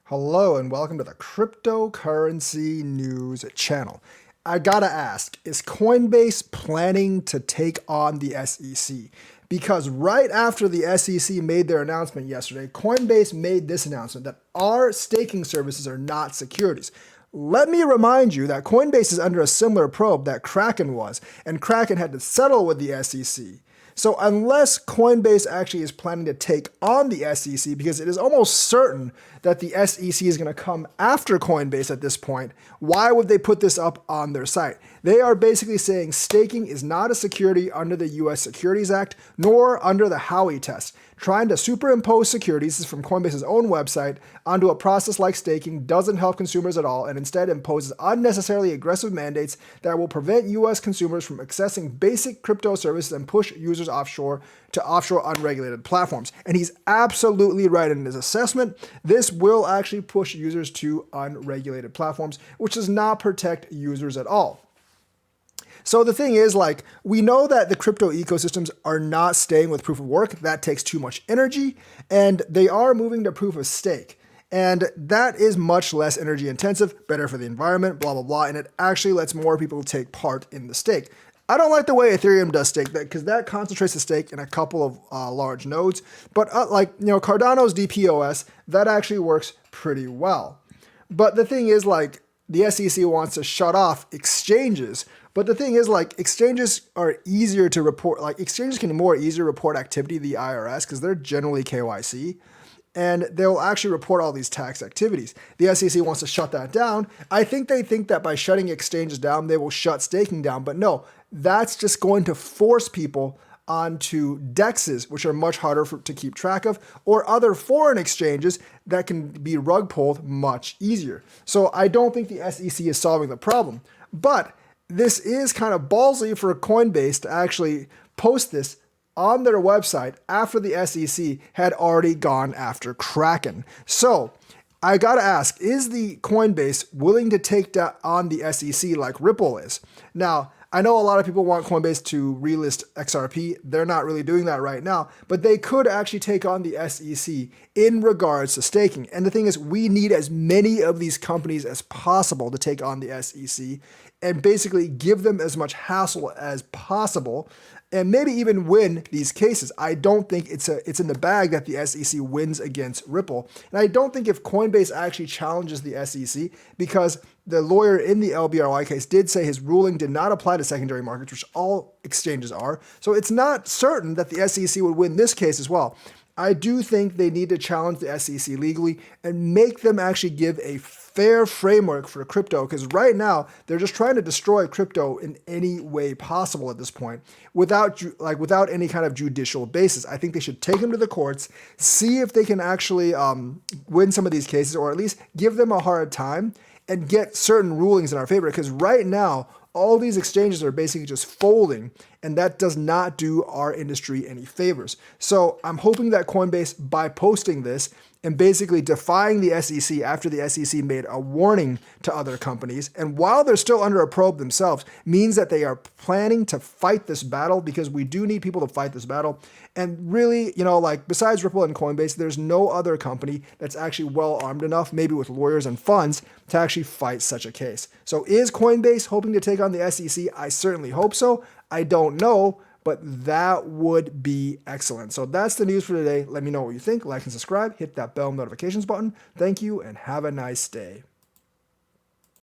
Hello and welcome to the Cryptocurrency News channel. I gotta ask, is Coinbase planning to take on the SEC? Because right after the SEC made their announcement yesterday, Coinbase made this announcement that our staking services are not securities. Let me remind you that Coinbase is under a similar probe that Kraken was, and Kraken had to settle with the SEC. So unless Coinbase actually is planning to take on the SEC, because it is almost certain that the SEC is going to come after Coinbase at this point, why would they put this up on their site? They are basically saying staking is not a security under the US Securities Act, nor under the Howey test. Trying to superimpose securities, this is from Coinbase's own website, onto a process like staking doesn't help consumers at all and instead imposes unnecessarily aggressive mandates that will prevent US consumers from accessing basic crypto services and push users offshore to offshore unregulated platforms. And he's absolutely right in his assessment. This will actually push users to unregulated platforms, which does not protect users at all. So the thing is, we know that the crypto ecosystems are not staying with proof of work. That takes too much energy, and they are moving to proof of stake. And that is much less energy intensive, better for the environment, blah, blah, blah, and it actually lets more people take part in the stake. I don't like the way Ethereum does stake because that concentrates the stake in a couple of large nodes. But Cardano's DPoS, that actually works pretty well. But the thing is, the SEC wants to shut off exchanges. But the thing is, exchanges are easier to report. Exchanges can more easily report activity to the IRS because they're generally KYC. And they'll actually report all these tax activities. The SEC wants to shut that down. I think they think that by shutting exchanges down, they will shut staking down. But no, that's just going to force people onto DEXs, which are much harder to keep track of, or other foreign exchanges that can be rug pulled much easier. So I don't think the SEC is solving the problem. But this is kind of ballsy for Coinbase to actually post this on their website after the SEC had already gone after Kraken. So I gotta ask, is the Coinbase willing to take on the SEC like Ripple is? Now, I know a lot of people want Coinbase to relist XRP. They're not really doing that right now, but they could actually take on the SEC in regards to staking. And the thing is, we need as many of these companies as possible to take on the SEC and basically give them as much hassle as possible and maybe even win these cases. I don't think it's in the bag that the SEC wins against Ripple. And I don't think if Coinbase actually challenges the SEC, because the lawyer in the LBRY case did say his ruling did not apply to secondary markets, which all exchanges are. So it's not certain that the SEC would win this case as well. I do think they need to challenge the SEC legally and make them actually give a fair framework for crypto, because right now they're just trying to destroy crypto in any way possible at this point without any kind of judicial basis. I think they should take them to the courts, see if they can actually win some of these cases, or at least give them a hard time and get certain rulings in our favor, because right now all these exchanges are basically just folding, and that does not do our industry any favors. So I'm hoping that Coinbase, by posting this and basically defying the SEC after the SEC made a warning to other companies, and while they're still under a probe themselves, means that they are planning to fight this battle, because we do need people to fight this battle. And really, besides Ripple and Coinbase, there's no other company that's actually well armed enough, maybe with lawyers and funds, to actually fight such a case. So is Coinbase hoping to take on the SEC? I certainly hope so. I don't know, but that would be excellent. So that's the news for today. Let me know what you think. Like and subscribe. Hit that bell notifications button. Thank you and have a nice day.